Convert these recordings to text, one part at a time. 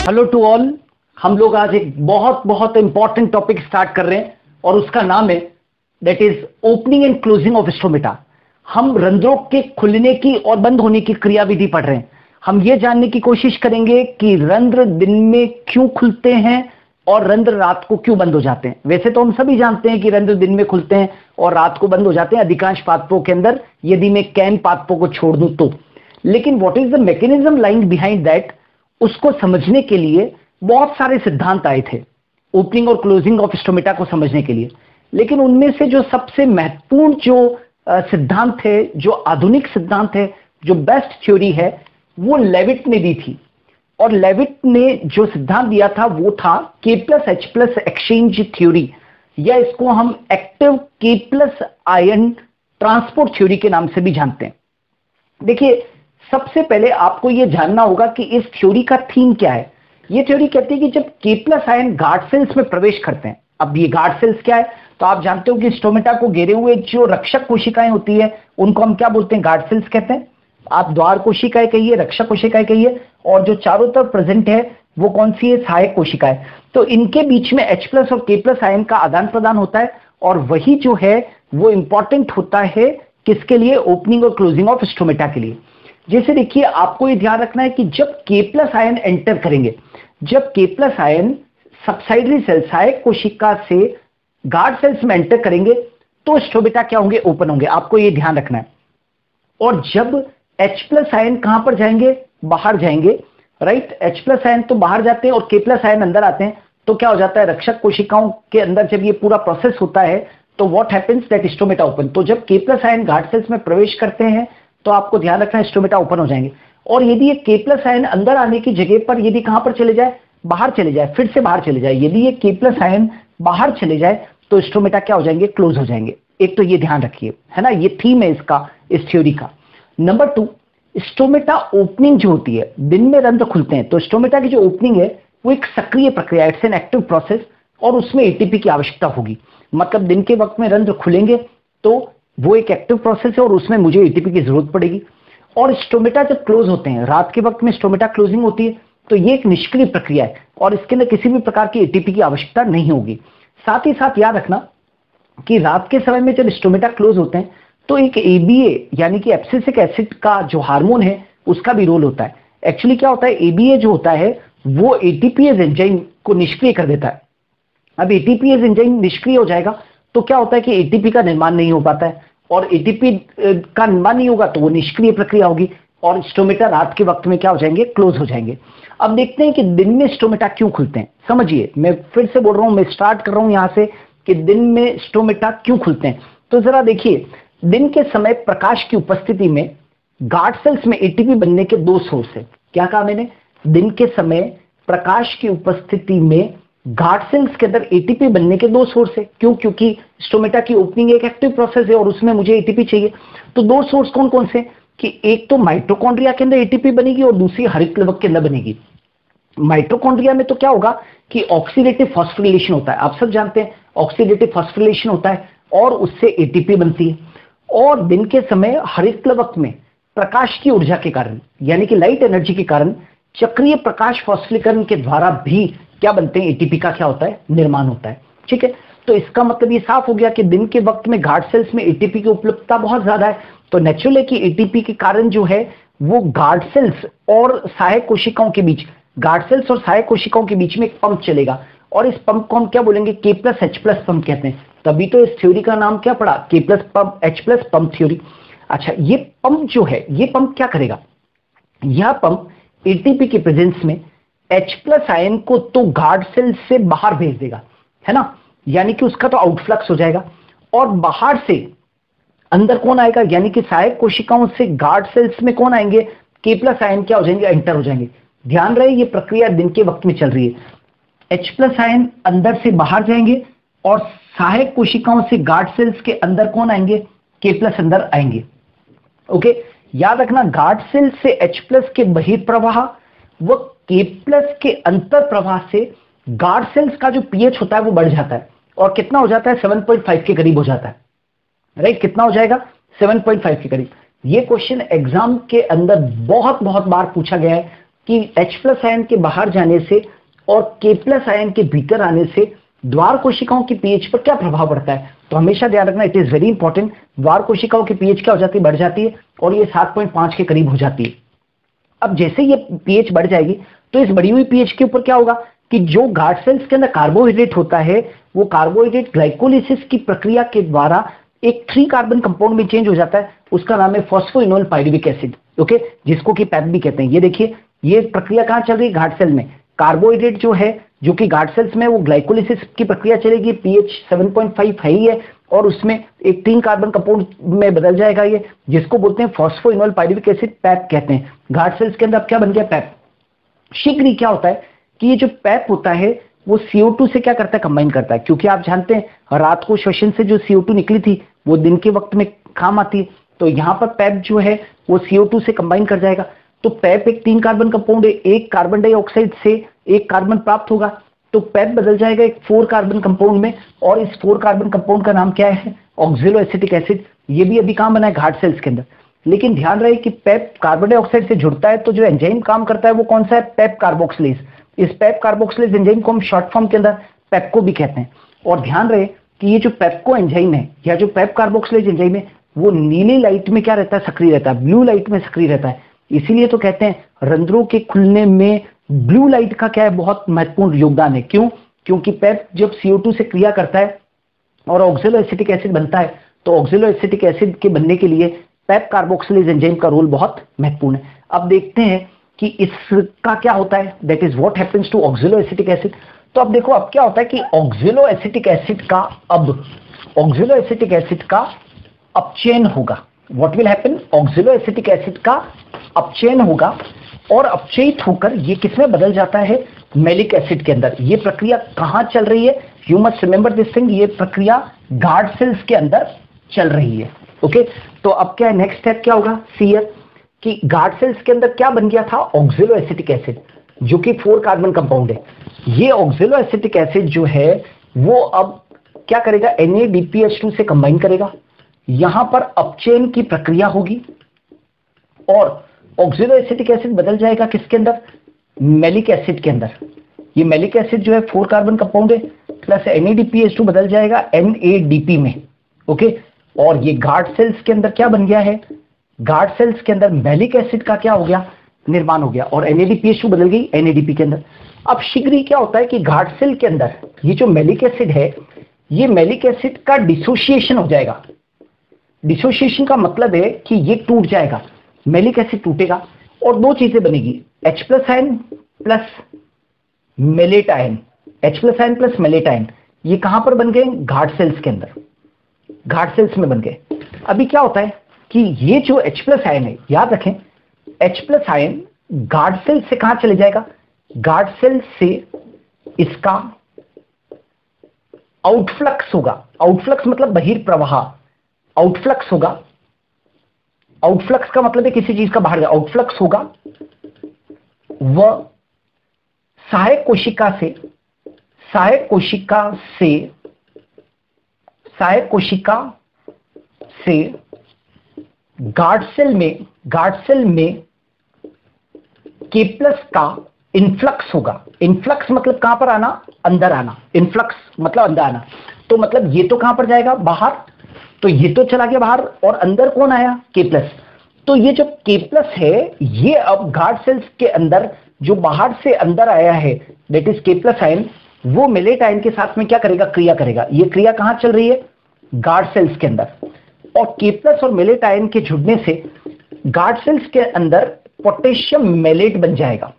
Hello to all. हम लोग आज एक बहुत बहुत इंपॉर्टेंट टॉपिक स्टार्ट कर रहे हैं और उसका नाम है that is opening and closing of stomata. हम रंध्रों के खुलने की और बंद होने की क्रियाविधि पढ़ रहे हैं। हम ये जानने की कोशिश करेंगे कि रंध्र दिन में क्यों खुलते हैं और रंध्र रात को क्यों बंद हो जाते हैं। वैसे तो हम सभी जानते हैं कि रंध्र दिन में खुलते हैं और रात को बंद हो जाते हैं अधिकांश पादपों के अंदर, यदि मैं कैन पादपों को छोड़ दूं तो। लेकिन what is the mechanism lying behind that, उसको समझने के लिए बहुत सारे सिद्धांत आए थे ओपनिंग और क्लोजिंग ऑफ स्टोमेटा को समझने के लिए। लेकिन उनमें से जो सबसे महत्वपूर्ण जो सिद्धांत है, जो आधुनिक सिद्धांत है, जो बेस्ट थ्योरी है, वो लेविट ने दी थी। और लेविट ने जो सिद्धांत दिया था वो था K+H+ एक्सचेंज थ्योरी, या इसको हम active K+ ion transport theory के नाम से भी जानते हैं। देखिए, सबसे पहले आपको यह जानना होगा कि इस थ्योरी का थीम क्या है। यह थ्योरी कहती है कि जब K+ आयन गार्ड सेल्स में प्रवेश करते हैं, अब ये गार्ड सेल्स क्या है तो आप जानते हो कि स्टोमेटा को घेरे हुए जो रक्षक कोशिकाएं होती है उनको हम क्या बोलते हैं, गार्ड सेल्स कहते हैं। आप द्वार कोशिकाएं कहिए, रक्षक कोशिकाएं कहिए, और जो चारों तरफ प्रेजेंट है वो कौन सी है, सहायक कोशिकाएं। तो इनके बीच में H+ और K+ आयन का आदान प्रदान होता है और वही जो है वो इंपॉर्टेंट होता है किसके लिए, ओपनिंग और क्लोजिंग ऑफ स्टोमेटा के लिए। जैसे देखिए, आपको ये ध्यान रखना है कि जब K+ आयन एंटर करेंगे, जब K+ आयन सबसाइडरी सेल सहायक कोशिका से गार्ड सेल्स में एंटर करेंगे तो स्टोमेटा क्या होंगे, ओपन होंगे। आपको ये ध्यान रखना है। और जब H+ आयन कहां पर जाएंगे, बाहर जाएंगे, राइट। H+ आयन तो बाहर जाते हैं और K+ आयन अंदर आते हैं, तो क्या हो जाता है, रक्षक कोशिकाओं के अंदर जब ये पूरा प्रोसेस होता है तो what happens that stomata open. तो जब K+ आयन गार्ड सेल्स में प्रवेश करते हैं तो आपको ध्यान रखना है स्टोमेटा ओपन हो जाएंगे। और यदि ये K+ आयन अंदर आने की जगह पर यदि कहां पर चले जाए, बाहर चले जाए, फिर से बाहर चले जाए, यदि ये K+ आयन बाहर चले जाए तो स्टोमेटा क्या हो जाएंगे, क्लोज हो जाएंगे। एक तो ये ध्यान रखिए, है ना, ये थीम है इसका, इस थ्योरी का। नंबर 2, स्टोमेटा ओपनिंग जो होती है, दिन में रंध्र खुलते हैं तो स्टोमेटा की जो ओपनिंग है वो एक सक्रिय प्रक्रिया, इट्स एन एक्टिव प्रोसेस, और उसमें एटीपी की आवश्यकता होगी। मतलब दिन के वक्त में रंध्र खुलेंगे तो वो एक एक्टिव प्रोसेस है और उसमें मुझे एटीपी की जरूरत पड़ेगी। और स्टोमेटा जब क्लोज होते हैं, रात के वक्त में स्टोमेटा क्लोजिंग होती है, तो ये एक निष्क्रिय प्रक्रिया है और इसके अंदर किसी भी प्रकार की एटीपी की आवश्यकता नहीं होगी। साथ ही साथ याद रखना कि रात के समय में जब स्टोमेटा क्लोज होते हैं तो एक ABA यानी कि एब्सिसिक एसिड का जो हार्मोन है उसका भी रोल होता है। एक्चुअली क्या होता है, ABA जो होता है वो एटीपीएज एंजाइम को निष्क्रिय कर देता है। अब एटीपीएज एंजाइम निष्क्रिय हो जाएगा तो क्या होता है कि एटीपी का निर्माण नहीं हो पाता है, और एटीपी का निर्माण नहीं होगा तो वो निष्क्रिय प्रक्रिया होगी और स्टोमेटा रात के वक्त में क्या हो जाएंगे, क्लोज हो जाएंगे। अब देखते हैं कि दिन में स्टोमेटा क्यों खुलते हैं। समझिए, मैं फिर से बोल रहा हूं, मैं स्टार्ट कर रहा हूं यहां से कि दिन में स्टोमेटा क्यों खुलते हैं। तो जरा देखिए, दिन के समय प्रकाश की उपस्थिति में गार्ड सेल्स में एटीपी बनने के 2 सोर्स है। क्या कहा मैंने, दिन के समय प्रकाश की उपस्थिति में गार्ड सेल्स के अंदर एटीपी बनने के 2 सोर्स है। क्यों, क्योंकि स्टोमेटा की ओपनिंग एक एक्टिव प्रोसेस है और उसमें मुझे एटीपी चाहिए। तो 2 सोर्स कौन कौन से, कि एक तो माइटोकॉन्ड्रिया के अंदर एटीपी बनेगी और दूसरी हरित प्लवक के अंदर बनेगी। माइटोकॉन्ड्रिया में तो क्या होगा कि ऑक्सीडेटिव फॉस्फोरिलेशन होता है, आप सब जानते हैं ऑक्सीडेटिव फॉस्फोरिलेशन होता है और उससे एटीपी बनती है। और दिन के समय हरित प्लवक में प्रकाश की ऊर्जा के कारण यानी कि लाइट एनर्जी के कारण चक्रीय प्रकाश फॉस्फोरीकरण के द्वारा भी क्या बनते हैं, एटीपी का क्या होता है, निर्माण होता है। ठीक है, तो इसका मतलब ये साफ हो गया कि दिन के वक्त में गार्ड सेल्स में एटीपी की उपलब्धता बहुत ज्यादा है। तो नेचुरल है कि एटीपी के कारण जो है वो गार्ड सेल्स और सहायक कोशिकाओं के बीच, गार्ड सेल्स और सहायक कोशिकाओं के बीच में एक पंप चलेगा और इस पंप को हम क्या बोलेंगे, K+H+ पंप कहते हैं। तभी तो इस थ्योरी का नाम क्या पड़ा, K+H+ पंप थ्योरी। अच्छा, ये पंप जो है, ये पंप क्या करेगा, यह पंप एटीपी की प्रेजेंस में H+ आयन को तो गार्ड सेल से बाहर भेज देगा, है ना, यानी कि उसका तो आउटफ्लक्स हो जाएगा। और बाहर से अंदर कौन आएगा, यानी कि सहायक कोशिकाओं से गार्ड सेल्स में कौन आएंगे, K+ आयन क्या हो जाएंगे, एंटर हो जाएंगे। ध्यान रहे ये प्रक्रिया दिन के वक्त में चल रही है। H+ आयन अंदर से बाहर जाएंगे और सहायक कोशिकाओं से गार्ड सेल्स के अंदर कौन आएंगे, K+ अंदर आएंगे। ओके, याद रखना, गार्ड सेल से H+ के बहिर्प्रवाह व K+ के अंतर प्रवाह से गार्ड सेल्स का जो पीएच होता है वो बढ़ जाता है और कितना हो जाता है, 7.5 के करीब हो जाता है। राइट, कितना हो जाएगा, 7.5 के करीब। ये क्वेश्चन एग्जाम के अंदर बहुत बहुत बार पूछा गया है, कि H+ आयन के बाहर जाने से और K+ आयन के भीतर आने से द्वार कोशिकाओं की पीएच पर क्या प्रभाव पड़ता है। तो हमेशा ध्यान रखना, इट इज वेरी इंपॉर्टेंट। द्वार कोशिकाओं की पीएच क्या हो जाती है, बढ़ जाती है और ये 7.5 के करीब हो जाती है। अब जैसे ये पीएच बढ़ जाएगी तो इस बढ़ी हुई पीएच के ऊपर क्या होगा कि जो गार्ड सेल्स के अंदर कार्बोहाइड्रेट होता है वो कार्बोहाइड्रेट ग्लाइकोलिसिस की प्रक्रिया के द्वारा एक 3 कार्बन कंपाउंड में चेंज हो जाता है, उसका नाम है फॉस्फोइनोल पायरुविक एसिड, ओके, जिसको कि पैप भी कहते हैं। ये देखिए ये प्रक्रिया कहां चल रही है, गार्ड सेल में। कार्बोहाइड्रेट जो है जो कि गार्ड सेल्स में वो ग्लाइकोलिसिस की प्रक्रिया चलेगी, पीएच 7.5 है ही है और उसमें एक 3 कार्बन कंपाउंड में बदल जाएगा ये, जिसको बोलते हैं फॉस्फोइनोल पायरुविक एसिड, पैप कहते हैं। गार्ड सेल्स के अंदर अब क्या बन गया, पैप। शीघ्र ही क्या होता है कि ये जो पैप होता है वो CO2 से क्या करता है, कंबाइन करता है, क्योंकि आप जानते हैं रात को श्वसन से जो CO2 निकली थी वो दिन के वक्त में काम आती है। तो यहां पर पैप जो है वो CO2 से कंबाइन कर जाएगा। तो पैप एक 3 कार्बन कंपाउंड है, एक कार्बन डाइऑक्साइड से एक कार्बन प्राप्त होगा, तो पैप बदल जाएगा एक 4 कार्बन कंपाउंड में, और इस 4 कार्बन कंपाउंड का नाम क्या है, ऑक्सिलो एसिटिक एसिड। ये भी अभी कहां बना है, गार्ड सेल्स के अंदर। लेकिन ध्यान रहे कि पैप कार्बन डाइऑक्साइड से जुड़ता है तो जो एंजाइम काम करता है वो कौन सा है, पैप कार्बोक्सिलेज। इस पैप कार्बोक्सिलेज एंजाइम को हम शॉर्ट फॉर्म के अंदर पेप्को भी कहते हैं। और ध्यान रहे कि ये जो पेप्को एंजाइम है या जो पैप कार्बोक्सिलेज एंजाइम है वो नीली लाइट में क्या रहता है, सक्रिय रहता है, ब्लू लाइट में सक्रिय रहता है। इसीलिए तो कहते हैं रंध्रों के खुलने में ब्लू लाइट का क्या है, बहुत महत्वपूर्ण योगदान है। क्यों, क्योंकि पैप जब CO2 से क्रिया करता है और ऑक्सिलो एसिटिक एसिड बनता है तो ऑक्सिलो एसिटिक एसिड के बनने के लिए पैप कार्बोक्सिलेज एंजाइम का रोल बहुत महत्वपूर्ण है। अब देखते हैं कि इसका क्या होता है, that is what happens to oxaloacetic acid. तो अब देखो अब क्या होता है कि ऑक्सिलो एसिटिक एसिड का अपचयन होगा। What will happen, oxalo acetic acid का अपचयन होगा और अपचयित होकर ये किसमें बदल जाता है, मैलिक एसिड के अंदर। ये प्रक्रिया कहां चल रही है, you must remember this thing, ये प्रक्रिया गार्ड सेल्स के अंदर चल रही है, ओके। तो अब क्या है, नेक्स्ट स्टेप क्या होगा, सीयर, कि गार्ड सेल्स के अंदर क्या बन गया था, ऑक्सिलो एसिटिक एसिड, जो कि 4 कार्बन कंपाउंड है। ये ऑक्सिलो एसिटिक एसिड जो है वो अब क्या करेगा, NADPH2 से कंबाइन करेगा, यहां पर अपचयन की प्रक्रिया होगी और ऑक्सिलो एसिटिक एसिड बदल जाएगा किसके अंदर, मैलिक एसिड के अंदर। ये मैलिक एसिड जो है 4 कार्बन कंपाउंड है प्लस NADPH2 बदल जाएगा NADP में, ओके। और ये गार्ड सेल्स के अंदर क्या बन गया है, गार्ड सेल्स के अंदर मैलिक एसिड का क्या हो गया, निर्माण हो गया और NADPH2 बदल गई NADP के अंदर। अब शीघ्र ही क्या होता है कि गार्ड सेल के अंदर ये जो मैलिक एसिड है, ये मैलिक एसिड का डिसोसिएशन हो जाएगा। डिसोसिएशन का मतलब है कि ये टूट जाएगा, मैलिक एसिड टूटेगा और 2 चीजें बनेगी, H+ ion plus malate ion. H+ ion plus malate ion ये कहां पर बन गए, गार्ड सेल्स के अंदर, गार्ड सेल्स में बन गए। अभी क्या होता है कि ये जो H+ आयन है, याद रखें H+ आयन गार्ड सेल से कहां चले जाएगा, गार्ड सेल से इसका आउटफ्लक्स होगा। आउटफ्लक्स मतलब बहिर्प्रवाह, आउटफ्लक्स होगा। आउटफ्लक्स का मतलब है किसी चीज का बाहर, आउटफ्लक्स होगा वह सहायक कोशिका से गार्ड सेल में K+ का इन्फ्लक्स होगा। इन्फ्लक्स मतलब कहां पर आना, अंदर आना, इन्फ्लक्स मतलब अंदर आना। तो मतलब ये तो कहां पर जाएगा, बाहर, तो ये तो चला गया बाहर और अंदर कौन आया, K+। तो ये जो K+ है ये अब गार्ड सेल्स के अंदर जो बाहर से अंदर आया है, दैट इज K+ आयन, वो मेलेट आयन के साथ में क्या करेगा, क्रिया करेगा। ये क्रिया कहां चल रही है, गार्ड सेल्स के अंदर। और K+ और मेलेट आयन के जुड़ने से गार्ड सेल्स के अंदर पोटेशियम मेलेट बन जाएगा,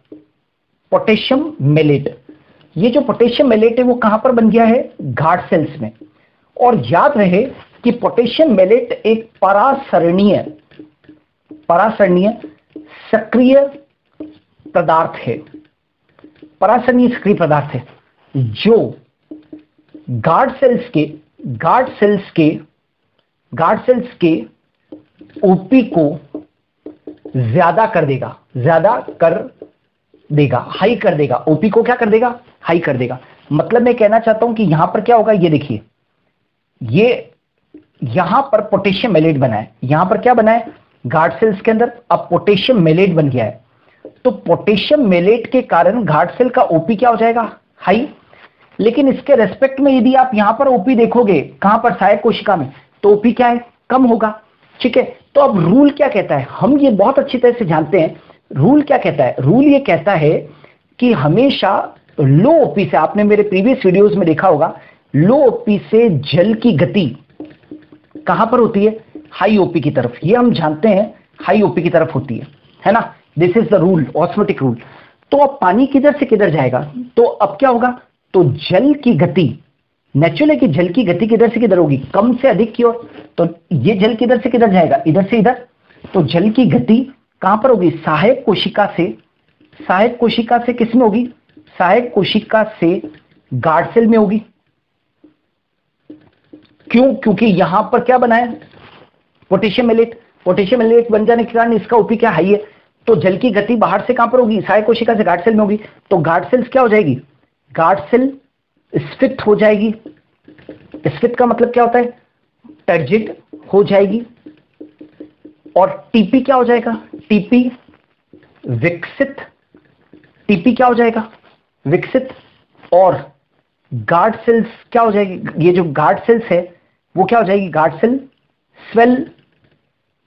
पोटेशियम मेलेट। ये जो पोटेशियम मेलेट है वो कहां पर बन गया है, गार्ड सेल्स में। और याद रहे कि पोटेशियम मेलेट एक परासरणीय सक्रिय पदार्थ है, परासरणीय सक्रिय पदार्थ है जो गार्ड सेल्स के ओपी को ज्यादा कर देगा, हाई कर देगा। ओपी को क्या कर देगा, हाई कर देगा। मतलब मैं कहना चाहता हूं कि यहां पर क्या होगा, ये देखिए, ये यहां पर पोटेशियम मेलेट बना है, यहां पर क्या बना है, गार्ड सेल्स के अंदर अब पोटेशियम मेलेट बन गया है। तो पोटेशियम मेलेट के कारण गार्ड सेल का ओपी क्या हो जाएगा? हाई। लेकिन इसके रेस्पेक्ट में यदि आप यहां पर ओपी देखोगे, कहां पर? सहायक कोशिका में, तो ओपी क्या है? कम होगा। ठीक है, तो अब रूल क्या कहता है? हम ये बहुत अच्छी तरह से जानते हैं। रूल क्या कहता है? रूल ये कहता है कि हमेशा लो ओपी से, आपने मेरे प्रीवियस वीडियोस में देखा होगा, लो ओपी से जल की गति कहां पर होती है? हाई ओपी की तरफ। ये हम जानते हैं, हाई ओपी की तरफ होती है ना? This is the rule, osmotic rule. तो अब पानी किधर से किधर जाएगा? तो अब क्या होगा? तो जल की गति, नेचुरल है कि जल की गति किधर से किधर होगी? कम से अधिक की ओर। तो ये जल किधर से किधर जाएगा? इधर से इधर। तो जल की गति कहां पर होगी? सहायक कोशिका से। सहायक कोशिका से किसमें होगी? सहायक कोशिका से गार्ड सेल में होगी। क्यों? क्योंकि यहां पर क्या बना है? Potassium maleate. पोटेशियम मेलेट बन जाने के कारण इसका ओपी क्या? हाई है। तो जल की गति बाहर से कहां पर होगी? सहायक कोशिका से गार्ड सेल में होगी। तो गार्ड सेल्स क्या हो जाएगी? गार्ड सेल स्फीत हो जाएगी। स्फीत का मतलब क्या होता है? टर्जिड हो जाएगी। और टीपी क्या हो जाएगा? टीपी विकसित। टीपी क्या हो जाएगा? विकसित। और गार्ड सेल्स क्या हो जाएगी? ये जो गार्ड सेल्स है वो क्या हो जाएगी? गार्ड सेल स्वेल,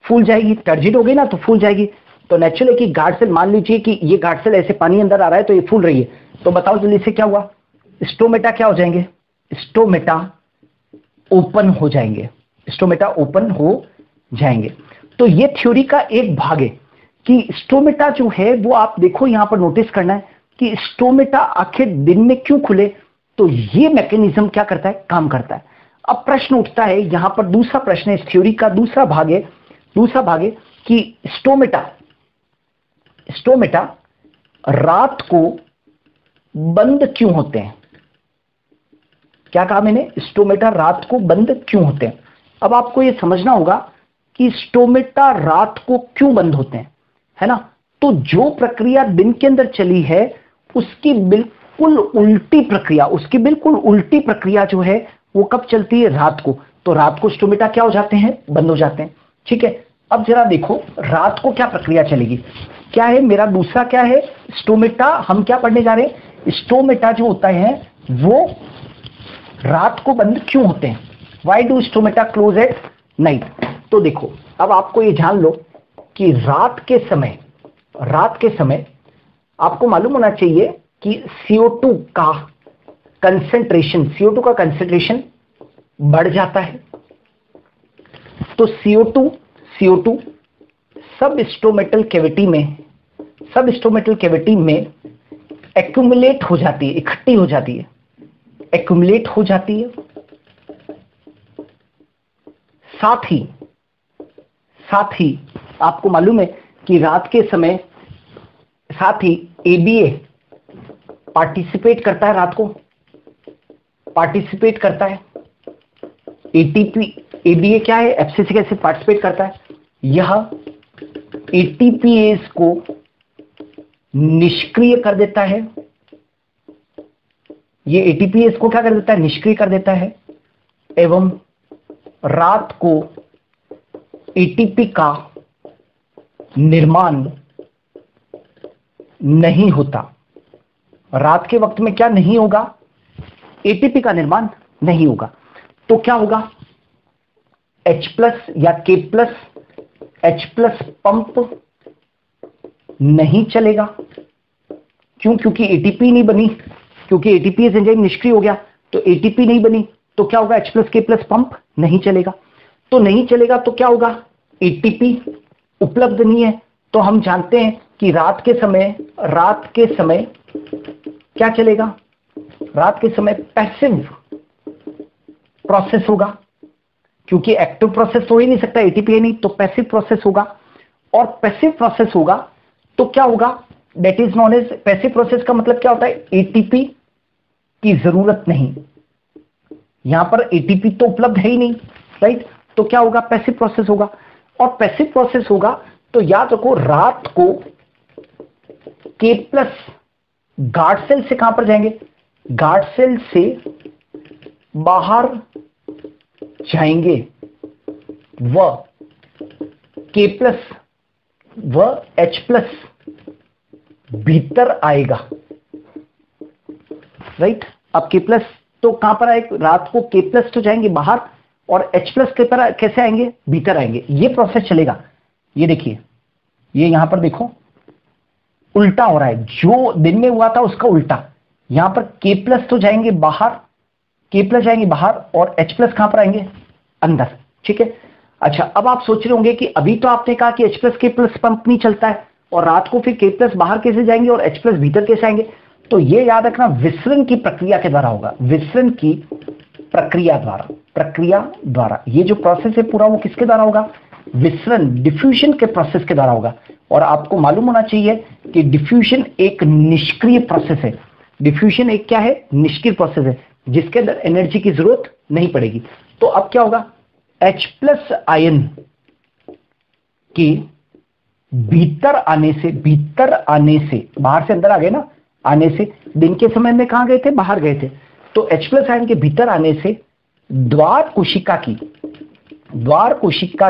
फूल जाएगी। टर्जिड हो गई ना, तो फूल जाएगी। तो नेचुरल है कि गार्ड सेल, मान लीजिए कि ये गार्ड सेल ऐसे पानी अंदर आ रहा है तो ये फूल रही है, तो बताओ जल्दी से क्या हुआ? स्टोमेटा क्या हो जाएंगे? स्टोमेटा ओपन हो जाएंगे। स्टोमेटा ओपन हो जाएंगे। तो ये थ्योरी का एक भाग है कि स्टोमेटा जो है वो, आप देखो यहां पर नोटिस करना है कि स्टोमेटा आखिर दिन में क्यों खुले। तो ये मैकेनिज्म क्या करता है? काम करता है। अब प्रश्न उठता है यहां पर, दूसरा प्रश्न है, इस थ्योरी का दूसरा भाग है। दूसरा भाग है कि स्टोमेटा रात को बंद क्यों होते हैं? क्या कहा मैंने? स्टोमेटा रात को बंद क्यों होते हैं? अब आपको यह समझना होगा कि स्टोमेटा रात को क्यों बंद होते हैं, है ना? तो जो प्रक्रिया दिन के अंदर चली है उसकी बिल्कुल उल्टी प्रक्रिया जो है वो कब चलती है? रात को। तो रात को स्टोमेटा क्या हो जाते हैं? बंद हो जाते हैं। ठीक है, अब जरा देखो रात को क्या प्रक्रिया चलेगी। क्या है मेरा दूसरा? क्या है? स्टोमेटा। हम क्या पढ़ने जा रहे हैं? स्टोमेटा जो होता है वो रात को बंद क्यों होते हैं? Why do stomata close at night? तो देखो, अब आपको ये जान लो कि रात के समय आपको मालूम होना चाहिए कि CO2 का कंसेंट्रेशन बढ़ जाता है। तो CO2 सब स्टोमेटल कैविटी में एक्यूमुलेट हो जाती है, इकट्ठी हो जाती है, एक्यूमुलेट हो जाती है। साथ ही आपको मालूम है कि रात के समय साथ ही ABA पार्टिसिपेट करता है, रात को पार्टिसिपेट करता है। ABA क्या है? एब्सिसिक एसिड पार्टिसिपेट करता है। यह ATPase को निष्क्रिय कर देता है। ये ATPase को क्या कर देता है? निष्क्रिय कर देता है। एवं रात को ATP का निर्माण नहीं होता। रात के वक्त में क्या नहीं होगा? ATP का निर्माण नहीं होगा। तो क्या होगा? H+ या K+ H+ पंप नहीं चलेगा। क्यों? क्योंकि ATP नहीं बनी, क्योंकि ATPase एंजाइम निष्क्रिय हो गया, तो ATP नहीं बनी, तो क्या होगा? H+ K+ पंप नहीं चलेगा। तो नहीं चलेगा तो क्या होगा? ATP उपलब्ध नहीं है। तो हम जानते हैं कि रात के समय क्या चलेगा? रात के समय पैसिव प्रोसेस होगा, क्योंकि एक्टिव प्रोसेस हो ही नहीं सकता, ATP है नहीं, तो पैसिव प्रोसेस होगा। और पैसिव प्रोसेस होगा तो क्या होगा? That is known as passive process. का मतलब क्या होता है? ATP की जरूरत नहीं, यहां पर ATP तो उपलब्ध है ही नहीं, राइट? तो क्या होगा? पैसिव प्रोसेस होगा। और पैसिव प्रोसेस होगा तो याद रखो, रात को K+ गार्ड सेल से कहां पर जाएंगे? गार्ड सेल से बाहर जाएंगे। वह K+ व H+ भीतर आएगा, राइट। अब K प्लस तो कहां पर आएगा, रात को K प्लस तो जाएंगे बाहर और H प्लस के पर कैसे आएंगे, भीतर आएंगे। ये प्रोसेस चलेगा। ये देखिए, ये यहां पर देखो उल्टा हो रहा है, जो दिन में हुआ था उसका उल्टा। यहां पर K प्लस तो जाएंगे बाहर, K प्लस जाएंगे बाहर और H प्लस कहां पर आएंगे, अंदर, ठीक है। अच्छा, अब आप सोच रहे होंगे कि अभी तो आपने कहा कि H plus K plus pump नहीं चलता है, और रात को फिर K प्लस बाहर कैसे जाएंगे और H प्लस भीतर कैसे आएंगे। तो ये याद रखना, विसरण की प्रक्रिया के द्वारा होगा, विसरण की प्रक्रिया द्वारा। ये जो प्रोसेस है पूरा वो किसके द्वारा होगा, विसरण, डिफ्यूजन के प्रोसेस के द्वारा होगा। और आपको मालूम होना चाहिए कि डिफ्यूजन एक निष्क्रिय प्रोसेस है। डिफ्यूजन एक क्या है, निष्क्रिय प्रोसेस है, जिसके अंदर एनर्जी की जरूरत नहीं पड़ेगी। तो अब क्या होगा, H प्लस आयन की भीतर आने से, बाहर से अंदर आ गए ना, आने से, दिन के समय में कहां गए थे, बाहर गए थे। तो H प्लस आयन के भीतर आने से द्वार कोशिका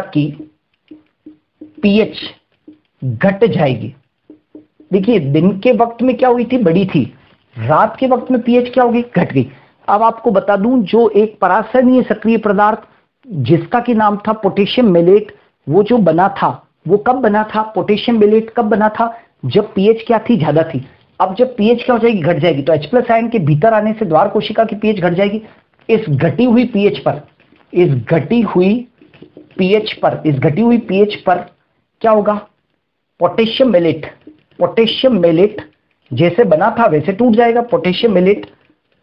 की पीएच घट जाएगी। देखिए, दिन के वक्त में क्या हुई थी, बड़ी थी, रात के वक्त में पीएच क्या होगी, घट गई। अब आपको बता दूं, जो एक परासरणीय सक्रिय पदार्थ जिसका की नाम था पोटेशियम मेलेट, वो जो बना था वो कब बना था, पोटेशियम मेलेट कब बना था, जब पीएच क्या थी, ज्यादा थी। अब जब पीएच क्या हो जाएगी, घट जाएगी। तो H प्लस आयन के भीतर आने से द्वार कोशिका की पीएच घट जाएगी। इस घटी हुई पीएच पर क्या होगा, पोटेशियम मेलेट जैसे बना था वैसे टूट जाएगा। पोटेशियम मेलेट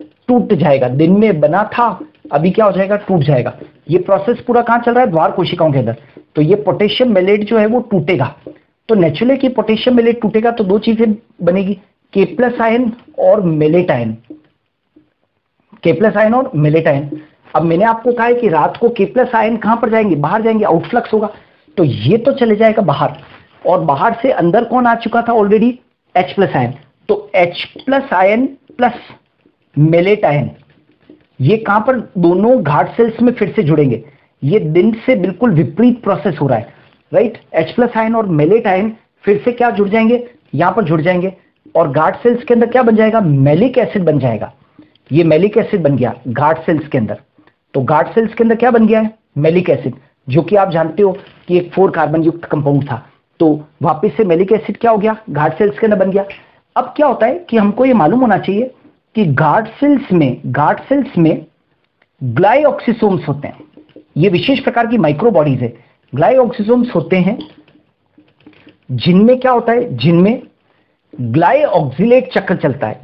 टूट जाएगा, दिन में बना था, अभी क्या हो जाएगा, टूट जाएगा। ये प्रोसेस पूरा कहां चल रहा है, द्वार कोशिकाओं के अंदर। तो ये पोटेशियम मेलेट जो है वो टूटेगा। तो नेचुरली कि पोटेशियम मेलेट टूटेगा तो दो चीजें बनेगी, K प्लस आयन और मेलेट आयन। अब मैंने आपको कहा है कि रात को K प्लस आयन कहां पर जाएंगे, बाहर जाएंगे, आउटफ्लक्स होगा। तो ये तो चले जाएगा बाहर, और बाहर से अंदर कौन आ चुका था ऑलरेडी, H प्लस आयन। तो H plus ion plus malate ion, ये कहां पर, दोनों घाट सेल्स में फिर से जुड़ेंगे। ये दिन से बिल्कुल विपरीत प्रोसेस हो रहा है, राइट। H प्लस आयन और मेलेट आयन फिर से क्या जुड़ जाएंगे, यहां पर जुड़ जाएंगे, और गार्ड सेल्स के अंदर क्या बन जाएगा, मैलिक एसिड बन जाएगा। ये मैलिक एसिड बन गया गार्ड सेल्स के अंदर। तो गार्ड सेल्स के अंदर क्या बन गया है, मैलिक एसिड, जो कि आप जानते हो कि एक 4 कार्बन युक्त कंपाउंड था। तो वापस से मैलिक एसिड क्या हो गया, गार्ड सेल्स के अंदर बन गया। अब क्या होता है कि हमको ये मालूम होना चाहिए कि गार्ड सेल्स में ग्लाइऑक्सिसोम्स होते हैं। ये विशेष प्रकार की माइक्रोबॉडीज है, ग्लाइऑक्सिसोम्स होते हैं, जिनमें क्या होता है, जिनमें ग्लाइऑक्सिलेट चक्र चलता है।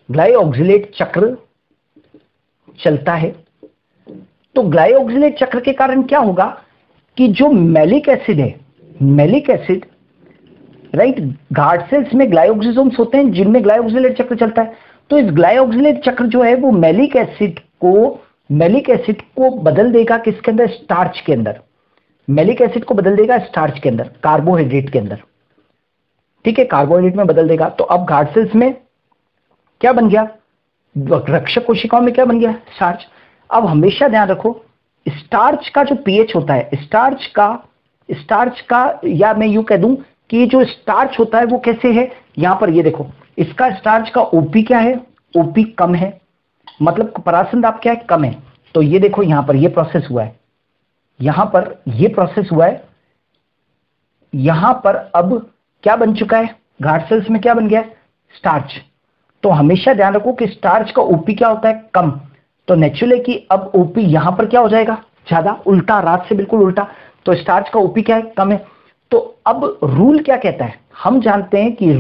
ग्लाइऑक्सिलेट चक्र चलता है। तो ग्लाइऑक्सिलेट चक्र के कारण क्या होगा कि जो मैलिक एसिड है, राइट, गार्ड सेल्स में ग्लाइऑक्सिसोम्स होते हैं जिनमें ग्लाइऑक्सिलेट चक्र चलता है। तो इस ग्लाइऑक्सिलेट चक्र जो है वो मैलिक एसिड को बदल देगा किसके अंदर, स्टार्च के अंदर। मैलिक एसिड को बदल देगा स्टार्च के अंदर, कार्बोहाइड्रेट के अंदर, ठीक है, कार्बोहाइड्रेट में बदल देगा। तो अब गार्ड सेल्स में क्या बन गया, रक्षक कोशिकाओं में क्या बन गया, स्टार्च। अब हमेशा ध्यान रखो, स्टार्च का जो पीएच होता है, स्टार्च का या मैं यूं कह दूं कि जो स्टार्च होता है वो कैसे है, यहां पर ये देखो, इसका स्टार्च का ओपी क्या है, ओपी कम है, मतलब परासंद आप क्या है, कम है। तो ये देखो यहां पर ये प्रोसेस हुआ है, यहां पर ये प्रोसेस हुआ है, यहां पर अब क्या बन चुका है, गार्ड सेल्स में क्या बन गया है, स्टार्च। तो हमेशा ध्यान रखो कि स्टार्च का ओपी क्या होता है, कम। तो नेचुरली कि अब ओपी यहां पर क्या हो जाएगा, ज्यादा, उल्टा, रात से बिल्कुल उल्टा। तो स्टार्च का ओपी क्या है, कम है। तो अब रूल क्या कहता है, हम जानते हैं कि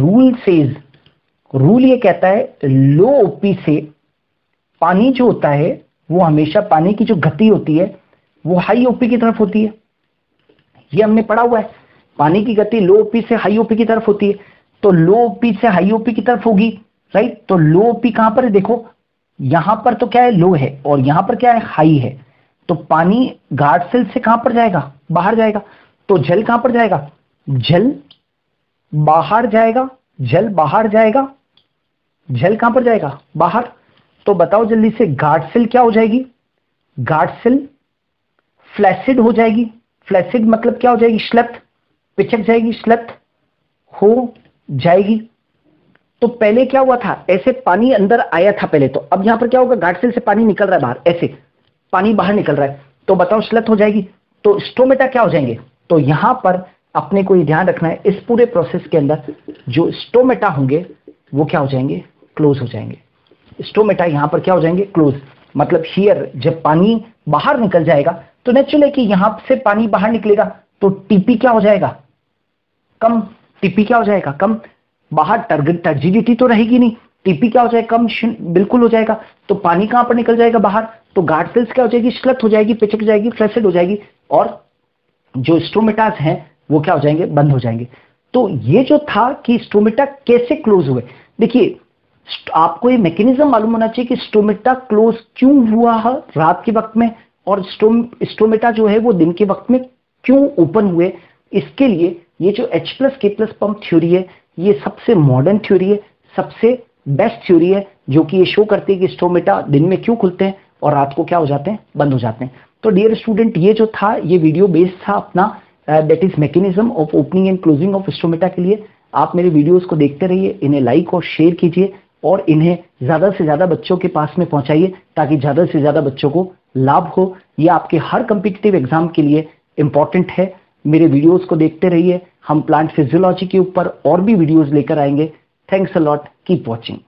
रूल ये कहता है लो ओपी से पानी जो होता है वो हमेशा, पानी की जो गति होती है वो हाई ओपी की तरफ होती है। ये हमने पढ़ा हुआ है, पानी की गति लो ओपी से हाई ओपी की तरफ होती है। तो लो ओपी से हाई ओपी की तरफ होगी, राइट। तो लो ओपी कहां पर है, देखो यहां पर तो क्या है, लो है, और यहां पर क्या है, हाई है। तो पानी गार्ड सेल से कहां पर जाएगा, बाहर जाएगा। तो जल कहां पर जाएगा, जल बाहर जाएगा, जल कहां पर जाएगा, बाहर। तो बताओ जल्दी से, गार्ड सेल क्या हो जाएगी, गार्ड सेल फ्लैसिड हो जाएगी। फ्लैसिड मतलब क्या हो जाएगी, श्लेथ, पिचक जाएगी, श्लेथ, हो जाएगी। तो पहले क्या हुआ था, ऐसे पानी अंदर आया था पहले, तो अब यहां पर क्या होगा, गार्ड सेल से पानी निकल रहा है बाहर, ऐसे पानी बाहर निकल रहा है, तो बताओ श्लथ हो जाएगी। तो स्टोमेटा क्या हो जाएंगे, तो यहां पर अपने को ये ध्यान रखना है, इस पूरे प्रोसेस के अंदर जो स्टोमेटा होंगे वो क्या हो जाएंगे, क्लोज हो जाएंगे। स्टोमेटा यहां पर क्या हो जाएंगे, क्लोज। मतलब हियर जब पानी बाहर निकल जाएगा तो नेचुरल है कि यहां से पानी बाहर निकलेगा, तो टीपी क्या हो जाएगा, कम। टीपी क्या हो जाएगा, कम। बाहर टर्जिडिटी तो रहेगी नहीं, टीपी क्या हो जाएगा, कम, बिल्कुल हो जाएगा। तो पानी कहां पर निकल जाएगा, बाहर। तो गार्ड सेल्स क्या हो जाएगी, श्लथ हो जाएगी, पिचक जाएगी, फ्लैसिड हो जाएगी, और जो स्टोमेटास हैं वो क्या हो जाएंगे, बंद हो जाएंगे। तो ये जो था कि स्टोमेटा कैसे क्लोज हुए, देखिए आपको ये मैकेनिज्म मालूम होना चाहिए कि स्टोमेटा क्लोज क्यों हुआ है रात के वक्त में, और स्टोमेटा जो है वो दिन के वक्त में क्यों ओपन हुए। इसके लिए ये जो H+K+ पंप थ्योरी है, ये सबसे मॉडर्न थ्योरी है, सबसे बेस्ट थ्योरी है, जो कि ये शो करती है कि स्टोमेटा दिन में क्यों खुलते हैं और रात को क्या हो जाते हैं, बंद हो जाते हैं। तो डियर स्टूडेंट, ये जो था ये वीडियो बेस्ड था अपना that is mechanism of opening and closing of stomata के लिए। आप मेरे वीडियोस को देखते रहिए, इन्हें लाइक और शेयर कीजिए, और इन्हें ज्यादा से ज्यादा बच्चों के पास में पहुंचाइए, ताकि ज्यादा से ज्यादा बच्चों को लाभ हो। ये आपके हर कॉम्पिटिटिव एग्जाम के लिए इंपॉर्टेंट है। मेरे वीडियोस को देखते रहिए, हम प्लांट फिजियोलॉजी के ऊपर और भी वीडियोस लेकर आएंगे। Thanks a lot, keep watching.